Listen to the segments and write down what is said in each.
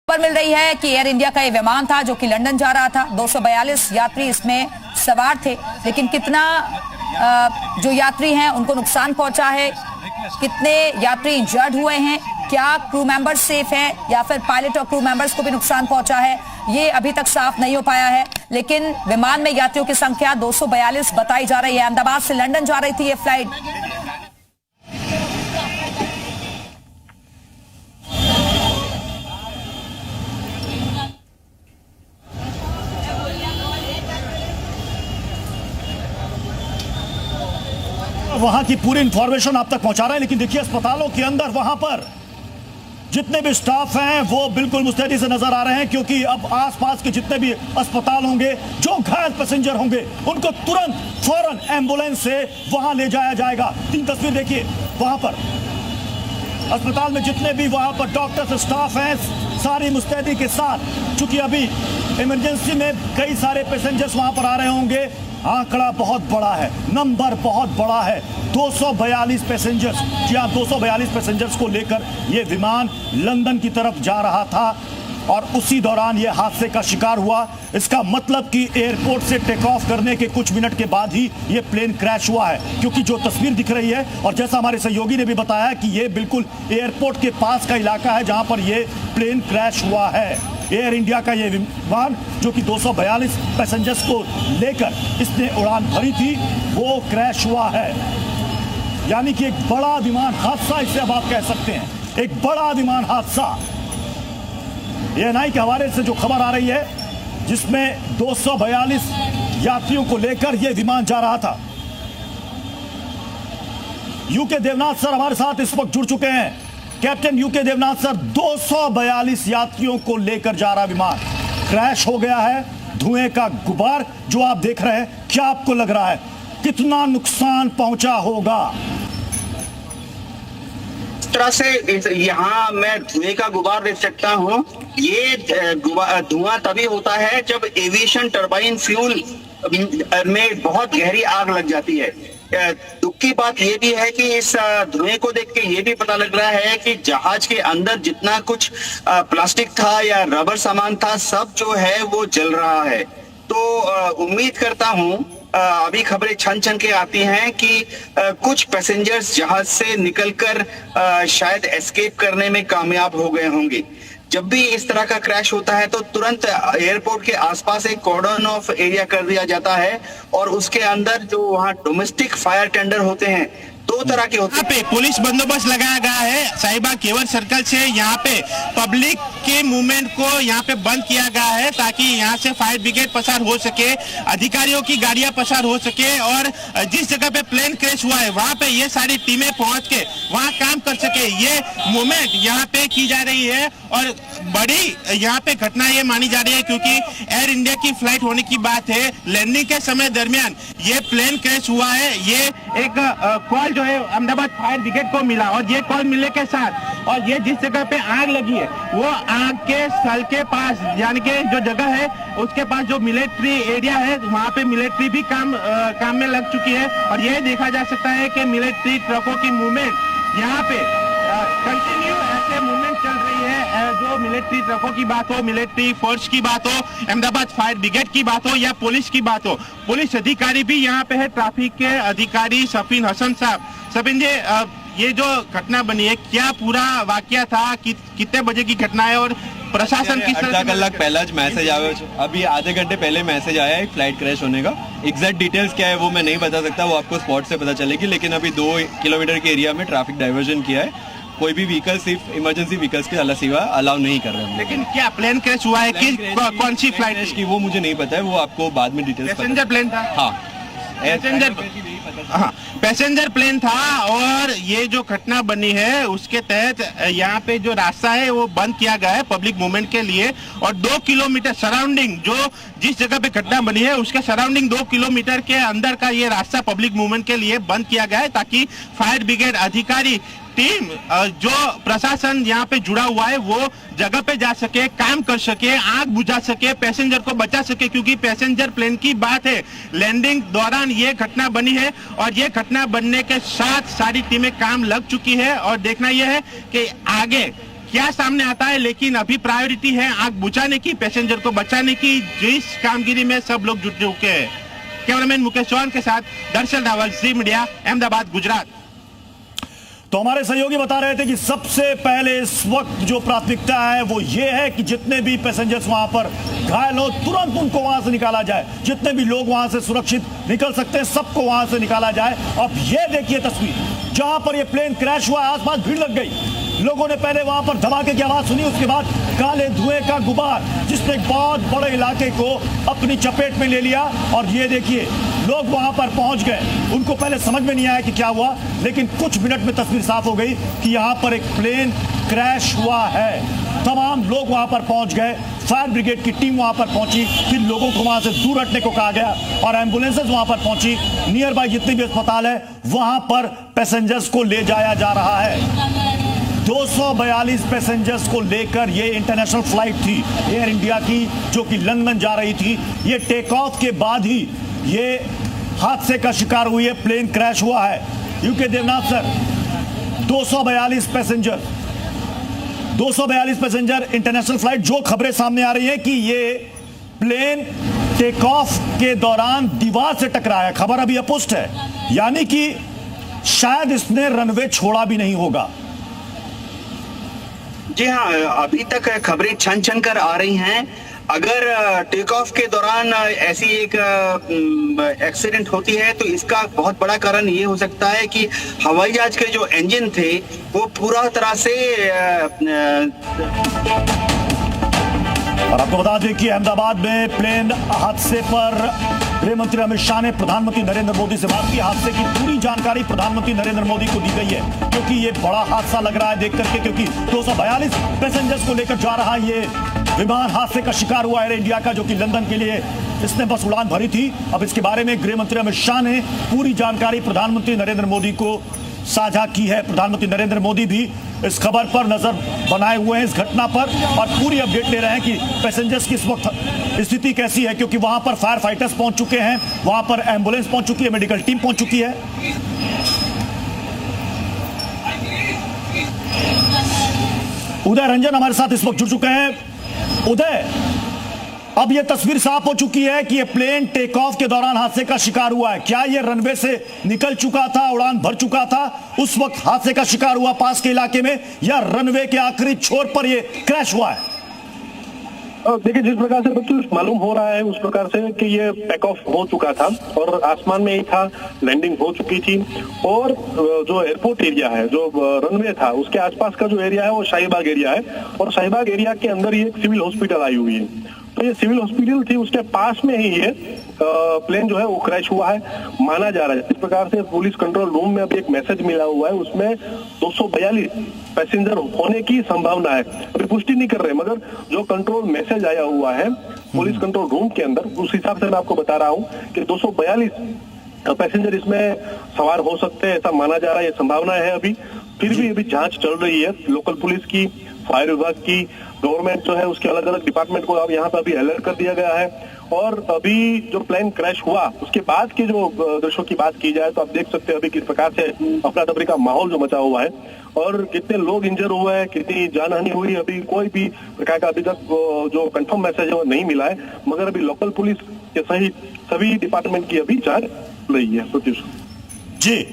खबर मिल रही है कि एयर इंडिया का ये विमान था जो कि लंदन जा रहा था। 242 यात्री इसमें सवार थे, लेकिन कितना जो यात्री हैं उनको नुकसान पहुंचा है, कितने यात्री इंजर्ड हुए हैं, क्या क्रू मेंबर्स सेफ हैं या फिर पायलट और क्रू मेंबर्स को भी नुकसान पहुंचा है, ये अभी तक साफ नहीं हो पाया है। लेकिन विमान में यात्रियों की संख्या 242 बताई जा रही है। अहमदाबाद से लंदन जा रही थी ये फ्लाइट। वहां की पूरी इंफॉर्मेशन आप तक पहुंचा रहे हैं, लेकिन देखिए अस्पतालों के अंदर वहां पर जितने भी स्टाफ हैं वो बिल्कुल मुस्तैदी से नजर आ रहे हैं, क्योंकि अब आसपास के जितने भी अस्पताल होंगे, जो घायल पैसेंजर होंगे उनको तुरंत फौरन एम्बुलेंस से वहां ले जाया जाएगा। 3 तस्वीर देखिए, वहां पर अस्पताल में जितने भी वहां पर डॉक्टर्स स्टाफ हैं सारी मुस्तैदी के साथ, चूंकि अभी इमरजेंसी में कई सारे पैसेंजर्स वहां पर आ रहे होंगे। आंकड़ा बहुत बड़ा है, नंबर बहुत बड़ा है, 242 पैसेंजर्स। जी हाँ, 242 पैसेंजर्स को लेकर यह विमान लंदन की तरफ जा रहा था और उसी दौरान यह हादसे का शिकार हुआ। इसका मतलब कि एयरपोर्ट से टेक ऑफ करने के कुछ मिनट के बाद ही यह प्लेन क्रैश हुआ है, क्योंकि जो तस्वीर दिख रही है और जैसा हमारे सहयोगी ने भी बताया कि यह बिल्कुल एयरपोर्ट के पास का इलाका है जहां पर यह प्लेन क्रैश हुआ है। एयर इंडिया का यह विमान जो कि 242 पैसेंजर्स को लेकर इसने उड़ान भरी थी, वो क्रैश हुआ है। यानी कि एक बड़ा विमान हादसा इसे अब आप कह सकते हैं, एक बड़ा विमान हादसा। एएनआई के हवाले से जो खबर आ रही है, जिसमें 242 यात्रियों को लेकर यह विमान जा रहा था। यूके देवनाथ सर हमारे साथ इस वक्त जुड़ चुके हैं। कैप्टन यूके देवनाथ सर, 242 यात्रियों को लेकर जा रहा विमान क्रैश हो गया है। धुएं का गुबार जो आप देख रहे हैं, क्या आपको लग रहा है कितना नुकसान पहुंचा होगा? इस तरह से यहाँ मैं धुएं का गुबार देख सकता हूँ। ये धुआं तभी होता है जब एविएशन टरबाइन फ्यूल में बहुत गहरी आग लग जाती है। दुख की बात यह भी है कि इस धुएं को देख के ये भी पता लग रहा है कि जहाज के अंदर जितना कुछ प्लास्टिक था या रबर सामान था, सब जो है वो जल रहा है। तो उम्मीद करता हूं, अभी खबरें छन छन के आती हैं कि कुछ पैसेंजर्स जहाज से निकलकर शायद एस्केप करने में कामयाब हो गए होंगे। जब भी इस तरह का क्रैश होता है तो तुरंत एयरपोर्ट के आसपास एक कॉर्डन ऑफ एरिया कर दिया जाता है और उसके अंदर जो वहाँ डोमेस्टिक फायर टेंडर होते हैं, 2 तरह के होते हैं। पुलिस बंदोबस्त लगाया गया है साहिबा केवल सर्कल से। यहाँ पे पब्लिक के मूवमेंट को यहाँ पे बंद किया गया है ताकि यहाँ से फायर ब्रिगेड पसार हो सके, अधिकारियों की गाड़ियां पसार हो सके और जिस जगह पे प्लेन क्रैश हुआ है वहाँ पे ये सारी टीमें पहुँच के वहाँ काम कर सके। ये मूवमेंट यहाँ पे की जा रही है और बड़ी यहाँ पे घटना ये मानी जा रही है क्योंकि एयर इंडिया की फ्लाइट होने की बात है। लैंडिंग के समय दरमियान ये प्लेन क्रैश हुआ है। ये एक कॉल जो है अहमदाबाद फायर ब्रिगेड को मिला और ये कॉल मिलने के साथ और ये जिस जगह पे आग लगी है वो आग के स्थल के पास, यानी कि जो जगह है उसके पास जो मिलिट्री एरिया है वहाँ पे मिलिट्री भी काम में लग चुकी है। और ये देखा जा सकता है कि मिलिट्री ट्रकों की मूवमेंट यहाँ पे कंटिन्यू ऐसे मूवमेंट चल रही है। जो मिलिट्री ट्रकों की बात हो, मिलिट्री फोर्स की बात हो, अहमदाबाद फायर ब्रिगेड की बात हो या पुलिस की बात हो, पुलिस अधिकारी भी यहाँ पे है। ट्रैफिक के अधिकारी सफीन हसन साहब। सफीन जी, ये जो घटना बनी है, क्या पूरा वाकया था, कितने बजे की घटना है और प्रशासन किस तरह? अर्धा कलाक पहला ज मैसेज आया, अभी आधे घंटे पहले मैसेज आया है फ्लाइट क्रैश होने का। एग्जैक्ट डिटेल्स क्या है वो मैं नहीं बता सकता, वो आपको स्पॉट से पता चलेगी। लेकिन अभी 2 किलोमीटर के एरिया में ट्रैफिक डाइवर्जन किया है। कोई भी व्हीकल, सिर्फ इमरजेंसी व्हीकल्स के सिवा अलाउ नहीं कर रहे हैं। लेकिन क्या प्लेन क्रैश हुआ है कि कौन सी फ्लाइट की वो मुझे नहीं पता है, वो आपको बाद में डिटेल्स। पैसेंजर प्लेन था? हाँ, पैसेंजर प्लेन था। और ये जो घटना बनी है उसके तहत यहाँ पे जो रास्ता है वो बंद किया गया है पब्लिक मूवमेंट के लिए और 2 किलोमीटर सराउंडिंग, जो जिस जगह पे घटना बनी है उसके सराउंडिंग 2 किलोमीटर के अंदर का ये रास्ता पब्लिक मूवमेंट के लिए बंद किया गया है ताकि फायर ब्रिगेड अधिकारी टीम, जो प्रशासन यहाँ पे जुड़ा हुआ है, वो जगह पे जा सके, काम कर सके, आग बुझा सके, पैसेंजर को बचा सके। क्योंकि पैसेंजर प्लेन की बात है, लैंडिंग दौरान ये घटना बनी है और ये घटना बनने के साथ सारी टीमें काम लग चुकी है। और देखना यह है कि आगे क्या सामने आता है, लेकिन अभी प्रायोरिटी है आग बुझाने की, पैसेंजर को बचाने की, जिस कामगिरी में सब लोग जुट चुके हैं। कैमरामैन मुकेश चौहान के साथ दर्शन रावल, जी मीडिया, अहमदाबाद, गुजरात। तो हमारे सहयोगी बता रहे थे कि सबसे पहले इस वक्त जो प्राथमिकता है वो ये है कि जितने भी पैसेंजर्स वहां पर घायल हो तुरंत उनको वहां से निकाला जाए, जितने भी लोग वहां से सुरक्षित निकल सकते हैं सबको वहां से निकाला जाए। अब ये देखिए तस्वीर, जहां पर ये प्लेन क्रैश हुआ आसपास भीड़ लग गई, लोगों ने पहले वहां पर धमाके की आवाज सुनी, उसके बाद काले धुएं का गुबार जिसने एक बहुत बड़े इलाके को अपनी चपेट में ले लिया। और ये देखिए लोग वहां पर पहुंच गए, उनको पहले समझ में नहीं आया कि क्या हुआ, लेकिन कुछ मिनट में तस्वीर साफ हो गई कि यहां पर एक प्लेन क्रैश हुआ है। तमाम लोग वहां पर पहुंच गए, फायर ब्रिगेड की टीम वहां पर पहुंची, फिर लोगों को वहां से दूर हटने को कहा गया और एम्बुलेंसेस वहां पर पहुंची। नियर बाय जितने भी अस्पताल है वहां पर पैसेंजर्स को ले जाया जा रहा है। 242 पैसेंजर्स को लेकर ये इंटरनेशनल फ्लाइट थी एयर इंडिया की, जो कि लंदन जा रही थी। ये टेक ऑफ के बाद ही ये हादसे का शिकार हुई है, प्लेन क्रैश हुआ है। UK Devnath sir, 242 passenger international flight, जो खबरें सामने आ रही है कि ये प्लेन टेक ऑफ के दौरान दीवार से टकराया, खबर अभी अपुष्ट है, यानी कि शायद इसने रनवे छोड़ा भी नहीं होगा। जी हाँ, अभी तक खबरें छन छन कर आ रही हैं। अगर टेक ऑफ के दौरान ऐसी एक एक्सीडेंट होती है तो इसका बहुत बड़ा कारण ये हो सकता है कि हवाई जहाज के जो इंजन थे वो पूरा तरह से और आपको बता दें कि अहमदाबाद में प्लेन हादसे पर गृह मंत्री अमित शाह ने प्रधानमंत्री नरेंद्र मोदी से बात की। हादसे की पूरी जानकारी प्रधानमंत्री नरेंद्र मोदी को दी गई है, क्योंकि ये बड़ा हादसा लग रहा है देख करके, क्योंकि 242 पैसेंजर्स को लेकर जा रहा ये विमान हादसे का शिकार हुआ एयर इंडिया का, जो कि लंदन के लिए इसने बस उड़ान भरी थी। अब इसके बारे में गृह मंत्री अमित शाह ने पूरी जानकारी प्रधानमंत्री नरेंद्र मोदी को साझा की है। प्रधानमंत्री नरेंद्र मोदी भी इस खबर पर नजर बनाए हुए हैं, इस घटना पर, और पूरी अपडेट ले रहे हैं कि पैसेंजर्स की इस वक्त स्थिति कैसी है, क्योंकि वहां पर फायर फाइटर्स पहुंच चुके हैं, वहां पर एम्बुलेंस पहुंच चुकी है, मेडिकल टीम पहुंच चुकी है। उदय रंजन हमारे साथ इस वक्त जुड़ चुके हैं। उदय, अब यह तस्वीर साफ हो चुकी है कि यह प्लेन टेक ऑफ के दौरान हादसे का शिकार हुआ है। क्या यह रनवे से निकल चुका था, उड़ान भर चुका था, उस वक्त हादसे का शिकार हुआ पास के इलाके में, या रनवे के आखिरी छोर पर यह क्रैश हुआ है? देखिए, जिस प्रकार से तो मालूम हो रहा है उस प्रकार से कि ये टेक ऑफ हो चुका था और आसमान में ही था, लैंडिंग हो चुकी थी, और जो एयरपोर्ट एरिया है, जो रनवे था, उसके आसपास का जो एरिया है वो शाहीबाग एरिया है, और शाहीबाग एरिया के अंदर ही एक सिविल हॉस्पिटल आई हुई है। तो ये सिविल हॉस्पिटल थी, उसके पास में ही ये प्लेन जो है वो क्रैश हुआ है माना जा रहा है। इस प्रकार से पुलिस कंट्रोल रूम में अभी एक मैसेज मिला हुआ है, उसमें 242 पैसेंजर होने की संभावना है। अभी पुष्टि नहीं कर रहे, मगर जो कंट्रोल मैसेज आया हुआ है पुलिस कंट्रोल रूम के अंदर, उस हिसाब से मैं आपको बता रहा हूँ कि 242 पैसेंजर इसमें सवार हो सकते हैं, ऐसा माना जा रहा है, ये संभावना है। अभी फिर भी अभी जांच चल रही है, लोकल पुलिस की, फायर विभाग की, गवर्नमेंट जो है उसके अलग अलग डिपार्टमेंट को अब यहाँ पे अभी अलर्ट कर दिया गया है। और अभी जो प्लेन क्रैश हुआ उसके बाद की जो दृश्यों की बात की जाए तो आप देख सकते हैं अभी किस प्रकार से अफरा तफरी का माहौल जो मचा हुआ है, और कितने लोग इंजर हुए हैं, कितनी जानहानि हुई, अभी कोई भी प्रकार का अभी तक जो कंफर्म मैसेज है वो नहीं मिला है, मगर अभी लोकल पुलिस के सहित सभी डिपार्टमेंट की अभी जांच रही है। प्रत्युष जी,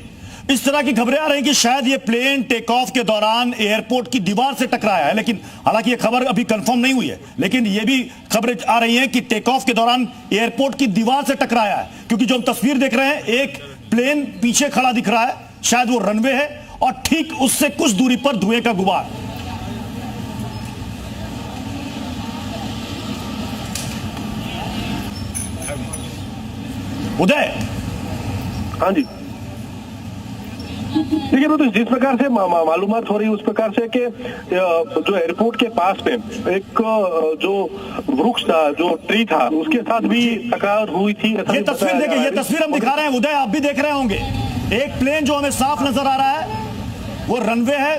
इस तरह की खबरें आ रही हैं कि शायद ये प्लेन टेक ऑफ के दौरान एयरपोर्ट की दीवार से टकराया है, लेकिन हालांकि ये खबर अभी कंफर्म नहीं हुई है, लेकिन ये भी खबरें आ रही हैं कि टेक ऑफ के दौरान एयरपोर्ट की दीवार से टकराया है, क्योंकि जो हम तस्वीर देख रहे हैं एक प्लेन पीछे खड़ा दिख रहा है, शायद वो रनवे है, और ठीक उससे कुछ दूरी पर धुएं का गुबार। उदय। हाँ जी, देखिए, तो जिस प्रकार से मालूमात हो रही है उस प्रकार से कि जो एयरपोर्ट के पास में एक जो वृक्ष था, जो ट्री था, उसके साथ भी टकराव हुई थी। ये तस्वीर देखिए, ये तस्वीर हम दिखा रहे हैं उदय, आप भी देख रहे होंगे। एक प्लेन जो हमें साफ नजर आ रहा है वो रनवे है,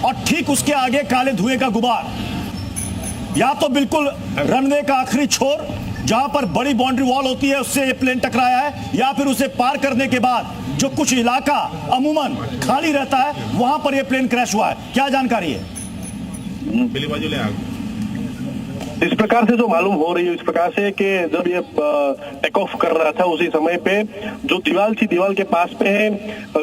और ठीक उसके आगे काले धुएं का गुबार, या तो बिल्कुल रनवे का आखिरी छोर जहां पर बड़ी बाउंड्री वॉल होती है उससे ये प्लेन टकराया है, या फिर उसे पार करने के बाद जो कुछ इलाका अमूमन खाली रहता है वहां पर ये प्लेन क्रैश हुआ है। क्या जानकारी है? इस प्रकार से जो मालूम हो रही है, इस प्रकार से कि जब ये टेक ऑफ कर रहा था उसी समय पे जो दीवार थी, दीवार के पास पे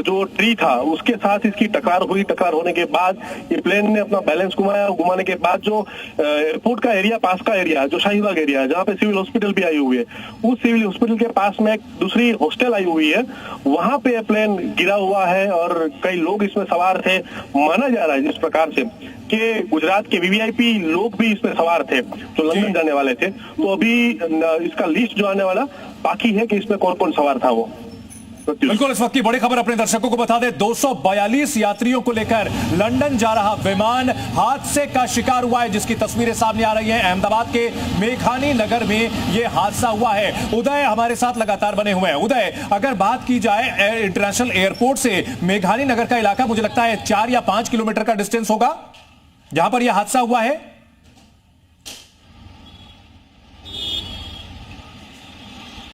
जो ट्री था उसके साथ इसकी टकरार हुई। टकरार होने के बाद ये प्लेन ने अपना बैलेंस घुमाया। घुमाने के बाद जो एयरपोर्ट का एरिया, पास का एरिया, जो शाहीबाग एरिया है जहाँ पे सिविल हॉस्पिटल भी आई हुई है, उस सिविल हॉस्पिटल के पास में एक दूसरी हॉस्टल आई हुई है, वहां पे प्लेन गिरा हुआ है और कई लोग इसमें सवार थे। माना जा रहा है जिस प्रकार से कि गुजरात के वीवीआईपी लोग भी इसमें सवार थे जो लंदन जाने वाले थे। तो अभी इसका लिस्ट जो आने वाला बाकी है कि इसमें कौन कौन सवार था वो। बिल्कुल, इस वक्त की बड़ी खबर अपने दर्शकों को बता दें, 242 यात्रियों को लेकर लंदन जा रहा विमान हादसे का शिकार हुआ है, जिसकी तस्वीरें सामने आ रही हैं। अहमदाबाद के मेघानी नगर में यह हादसा हुआ है। उदय हमारे साथ लगातार बने हुए हैं। उदय, अगर बात की जाए इंटरनेशनल एयरपोर्ट से मेघानी नगर का इलाका, मुझे लगता है 4 या 5 किलोमीटर का डिस्टेंस होगा जहां पर यह हादसा हुआ है।